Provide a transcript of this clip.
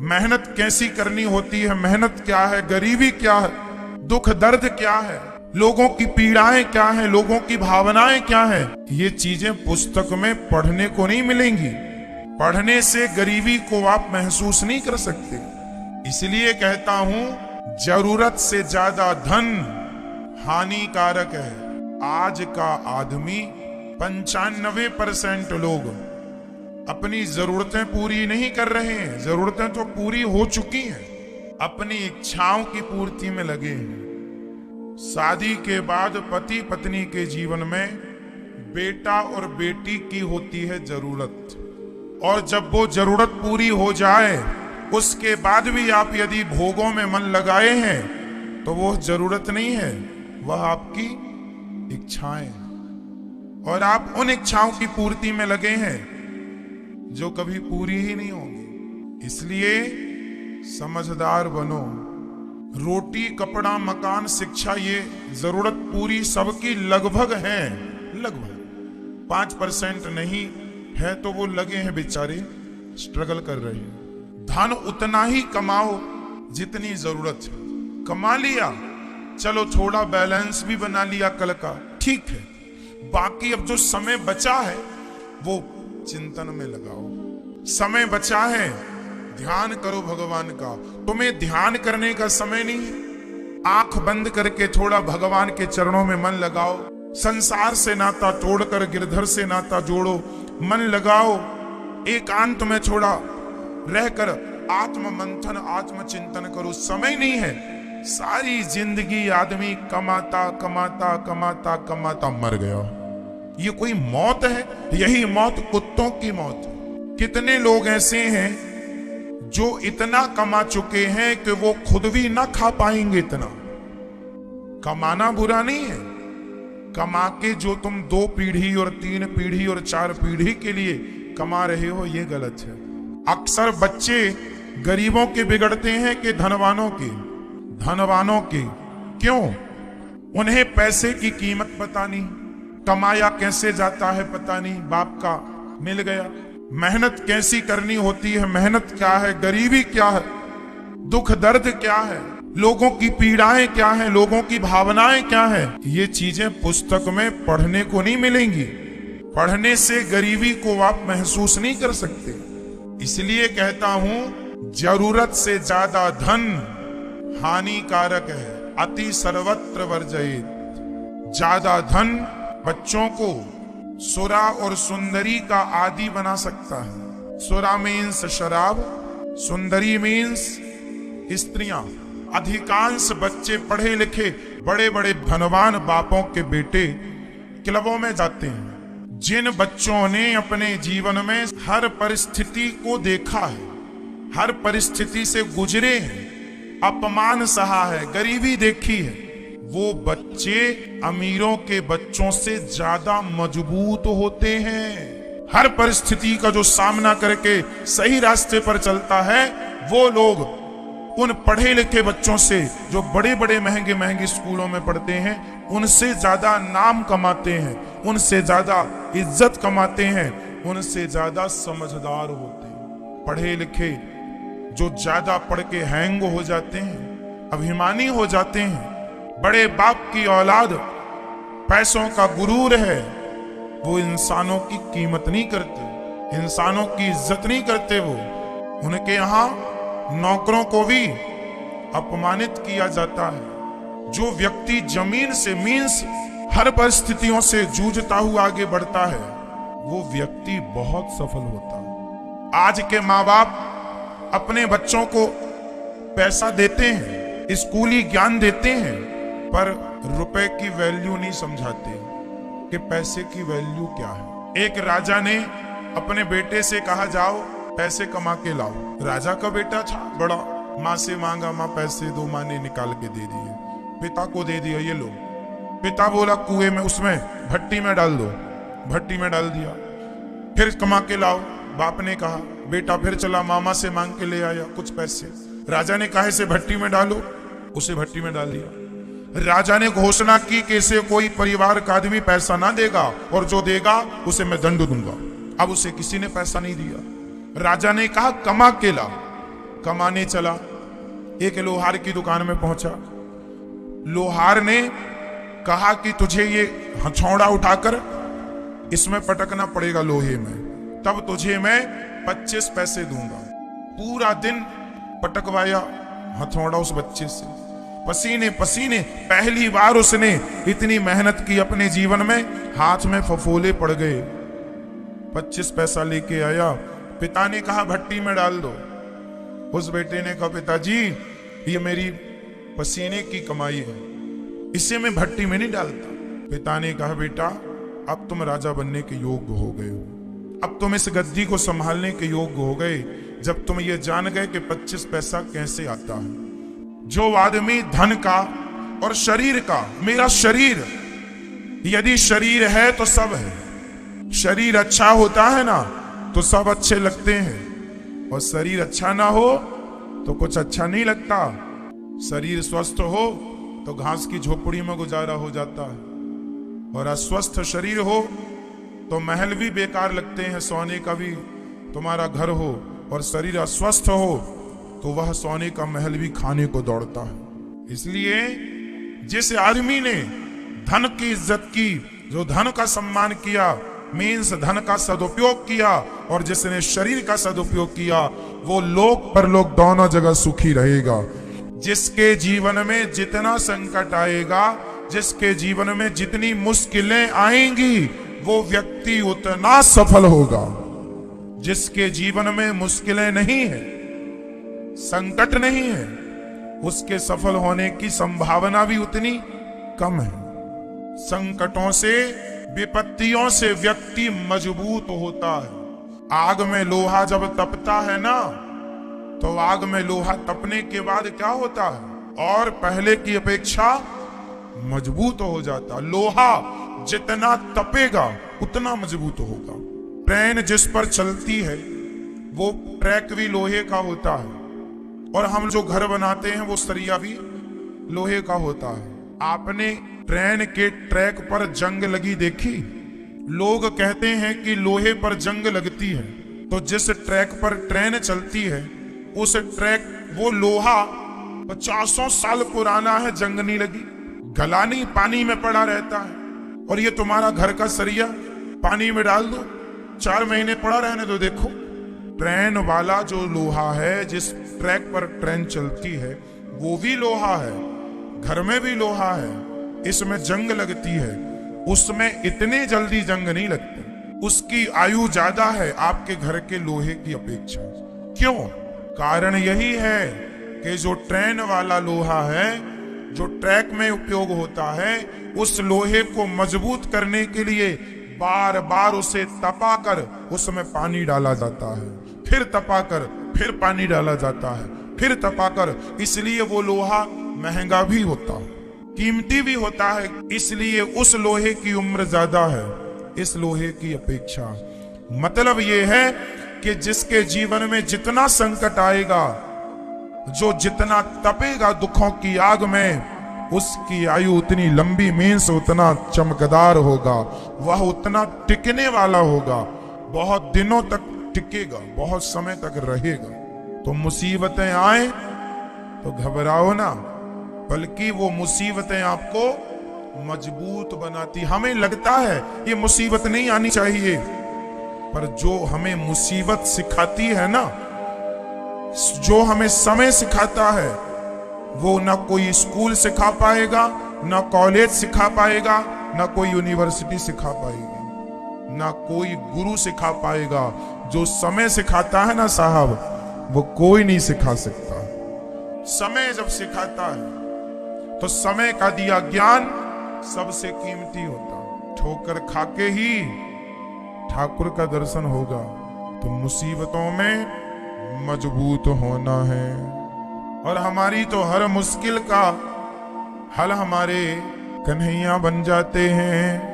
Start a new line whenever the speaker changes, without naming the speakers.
मेहनत कैसी करनी होती है, मेहनत क्या है, गरीबी क्या है, दुख दर्द क्या है, लोगों की पीड़ाएं क्या है, लोगों की भावनाएं क्या है, ये चीजें पुस्तक में पढ़ने को नहीं मिलेंगी। पढ़ने से गरीबी को आप महसूस नहीं कर सकते। इसलिए कहता हूं, जरूरत से ज्यादा धन हानिकारक है। आज का आदमी 95% लोग अपनी जरूरतें पूरी नहीं कर रहे हैं। जरूरतें तो पूरी हो चुकी हैं, अपनी इच्छाओं की पूर्ति में लगे हैं। शादी के बाद पति पत्नी के जीवन में बेटा और बेटी की होती है जरूरत, और जब वो जरूरत पूरी हो जाए उसके बाद भी आप यदि भोगों में मन लगाए हैं तो वो जरूरत नहीं है, वह आपकी इच्छाएं, और आप उन इच्छाओं की पूर्ति में लगे हैं जो कभी पूरी ही नहीं होंगी। इसलिए समझदार बनो। रोटी, कपड़ा, मकान, शिक्षा, ये जरूरत पूरी सबकी लगभग है। लगभग 5% नहीं है तो वो लगे हैं बेचारे, स्ट्रगल कर रहे हैं। धन उतना ही कमाओ जितनी जरूरत है। कमा लिया, चलो थोड़ा बैलेंस भी बना लिया कल का, ठीक है। बाकी अब जो समय बचा है वो चिंतन में लगाओ। समय बचा है, ध्यान करो भगवान का। तुम्हें ध्यान करने का समय नहीं है, आंख बंद करके थोड़ा भगवान के चरणों में मन लगाओ। संसार से नाता तोड़कर गिरधर से नाता जोड़ो, मन लगाओ। एकांत में थोड़ा रहकर आत्म मंथन, आत्म चिंतन करो। समय नहीं है, सारी जिंदगी आदमी कमाता कमाता कमाता कमाता मर गया। ये कोई मौत है? यही मौत कुत्तों की मौत है। कितने लोग ऐसे हैं जो इतना कमा चुके हैं कि वो खुद भी ना खा पाएंगे इतना। कमाना बुरा नहीं है, कमा के जो तुम 2 पीढ़ी और 3 पीढ़ी और 4 पीढ़ी के लिए कमा रहे हो, ये गलत है। अक्सर बच्चे गरीबों के बिगड़ते हैं कि धनवानों के। धनवानों के क्यों? उन्हें पैसे की कीमत पता नहीं, कमाया कैसे जाता है पता नहीं, बाप का मिल गया। मेहनत कैसी करनी होती है, मेहनत क्या है, गरीबी क्या है, दुख दर्द क्या है, लोगों की पीड़ाएं क्या है, लोगों की भावनाएं क्या है, ये चीजें पुस्तक में पढ़ने को नहीं मिलेंगी। पढ़ने से गरीबी को आप महसूस नहीं कर सकते। इसलिए कहता हूं, जरूरत से ज्यादा धन हानिकारक है, अति सर्वत्र वर्जयेत्। ज्यादा धन बच्चों को सुरा और सुंदरी का आदि बना सकता है। सुरा मीन्स शराब, सुंदरी मीन्स स्त्रियां। अधिकांश बच्चे पढ़े लिखे बड़े बड़े धनवान बापों के बेटे क्लबों में जाते हैं। जिन बच्चों ने अपने जीवन में हर परिस्थिति को देखा है, हर परिस्थिति से गुजरे हैं, अपमान सहा है, गरीबी देखी है, वो बच्चे अमीरों के बच्चों से ज्यादा मजबूत होते हैं। हर परिस्थिति का जो सामना करके सही रास्ते पर चलता है, वो लोग उन पढ़े लिखे बच्चों से जो बड़े बड़े महंगे महंगे स्कूलों में पढ़ते हैं, उनसे ज्यादा नाम कमाते हैं, उनसे ज्यादा इज्जत कमाते हैं, उनसे ज्यादा समझदार होते हैं। पढ़े लिखे जो ज्यादा पढ़ के हैंग हो जाते हैं, अभिमानी हो जाते हैं, बड़े बाप की औलाद, पैसों का गुरूर है, वो इंसानों की कीमत नहीं करते, इंसानों की इज्जत नहीं करते। वो उनके यहाँ नौकरों को भी अपमानित किया जाता है। जो व्यक्ति जमीन से मीन्स हर परिस्थितियों से जूझता हुआ आगे बढ़ता है, वो व्यक्ति बहुत सफल होता है। आज के माँ बाप अपने बच्चों को पैसा देते हैं, स्कूली ज्ञान देते हैं, पर रुपए की वैल्यू नहीं समझाते कि पैसे की वैल्यू क्या है। एक राजा ने अपने बेटे से कहा, जाओ पैसे कमा के लाओ। राजा का बेटा था बड़ा, माँ से मांगा, माँ पैसे दो, माँ ने निकाल के दे दिए, पिता को दे दिया, ये लो। पिता बोला कुएं में, उसमें भट्टी में डाल दो, भट्टी में डाल दिया। फिर कमा के लाओ, बाप ने कहा। बेटा फिर चला, मामा से मांग के ले आया कुछ पैसे। राजा ने कहा इसे भट्टी में डालो, उसे भट्टी में डाल दिया। राजा ने घोषणा की कि इसे कोई परिवार का आदमी पैसा ना देगा, और जो देगा उसे मैं दंड दूंगा। अब उसे किसी ने पैसा नहीं दिया। राजा ने कहा कमा के ला। कमाने चला, एक लोहार की दुकान में पहुंचा। लोहार ने कहा कि तुझे ये हथौड़ा उठाकर इसमें पटकना पड़ेगा लोहे में, तब तुझे मैं 25 पैसे दूंगा। पूरा दिन पटकवाया हथौड़ा उस बच्चे से, पसीने पसीने। पहली बार उसने इतनी मेहनत की अपने जीवन में, हाथ में फफोले पड़ गए। 25 पैसा लेके आया, पिता ने कहा भट्टी में डाल दो। उस बेटे ने कहा पिताजी ये मेरी पसीने की कमाई है, इसे मैं भट्टी में नहीं डालता। पिता ने कहा बेटा अब तुम राजा बनने के योग्य हो गए हो, अब तुम इस गद्दी को संभालने के योग्य हो गए जब तुम ये जान गए कि 25 पैसा कैसे आता है। जो आदमी धन का और शरीर का, मेरा शरीर, यदि शरीर है तो सब है। शरीर अच्छा होता है ना तो सब अच्छे लगते हैं, और शरीर अच्छा ना हो तो कुछ अच्छा नहीं लगता। शरीर स्वस्थ हो तो घास की झोपड़ी में गुजारा हो जाता है, और अस्वस्थ शरीर हो तो महल भी बेकार लगते हैं, सोने का भी तुम्हारा घर हो, और शरीर अस्वस्थ हो तो वह सोने का महल भी खाने को दौड़ता है। इसलिए जिस आदमी ने धन की इज्जत की, जो धन का सम्मान किया, मीन्स धन का सदुपयोग किया, और जिसने शरीर का सदुपयोग किया, वो लोक परलोक दोनों जगह सुखी रहेगा। जिसके जीवन में जितना संकट आएगा, जिसके जीवन में जितनी मुश्किलें आएंगी, वो व्यक्ति उतना सफल होगा। जिसके जीवन में मुश्किलें नहीं है, संकट नहीं है, उसके सफल होने की संभावना भी उतनी कम है। संकटों से, विपत्तियों से व्यक्ति मजबूत होता है। आग में लोहा जब तपता है ना, तो आग में लोहा तपने के बाद क्या होता है, और पहले की अपेक्षा मजबूत हो जाता। लोहा जितना तपेगा उतना मजबूत होगा। ट्रेन जिस पर चलती है वो ट्रैक भी लोहे का होता है, और हम जो घर बनाते हैं वो सरिया भी लोहे का होता है। आपने ट्रेन के ट्रैक पर जंग लगी देखी? लोग कहते हैं कि लोहे पर जंग लगती है, तो जिस ट्रैक पर ट्रेन चलती है उस ट्रैक, वो लोहा 50 साल पुराना है, जंग नहीं लगी, गला नहीं, पानी में पड़ा रहता है। और ये तुम्हारा घर का सरिया पानी में डाल दो, 4 महीने पड़ा रहने दो, देखो। ट्रेन वाला जो लोहा है, जिस ट्रैक पर ट्रेन चलती है, वो भी लोहा है, घर में भी लोहा है। इसमें जंग लगती है, उसमें इतने जल्दी जंग नहीं लगती, उसकी आयु ज्यादा है आपके घर के लोहे की अपेक्षा। क्यों? कारण यही है कि जो ट्रेन वाला लोहा है, जो ट्रैक में उपयोग होता है, उस लोहे को मजबूत करने के लिए बार बार उसे तपाकर उसमें पानी डाला जाता है, फिर तपाकर फिर पानी डाला जाता है, फिर तपाकर। इसलिए वो लोहा महंगा भी होता है, कीमती भी होता है, इसलिए उस लोहे की उम्र ज्यादा है इस लोहे की अपेक्षा। मतलब ये है कि जिसके जीवन में जितना संकट आएगा, जो जितना तपेगा दुखों की आग में, उसकी आयु उतनी लंबी, मीन्स उतना चमकदार होगा, वह उतना टिकने वाला होगा, बहुत दिनों तक टिकेगा, बहुत समय तक रहेगा। तो मुसीबतें आए तो घबराओ ना, बल्कि वो मुसीबतें आपको मजबूत बनाती। हमें लगता है ये मुसीबत नहीं आनी चाहिए, पर जो हमें मुसीबत सिखाती है ना, जो हमें समय सिखाता है, वो ना कोई स्कूल सिखा पाएगा, ना कॉलेज सिखा पाएगा, ना कोई यूनिवर्सिटी सिखा पाएगी, ना कोई गुरु सिखा पाएगा। जो समय सिखाता है ना साहब, वो कोई नहीं सिखा सकता। समय जब सिखाता है तो समय का दिया ज्ञान सबसे कीमती होता है। ठोकर खाके ही ठाकुर का दर्शन होगा। तो मुसीबतों में मजबूत होना है, और हमारी तो हर मुश्किल का हल हमारे कन्हैया बन जाते हैं।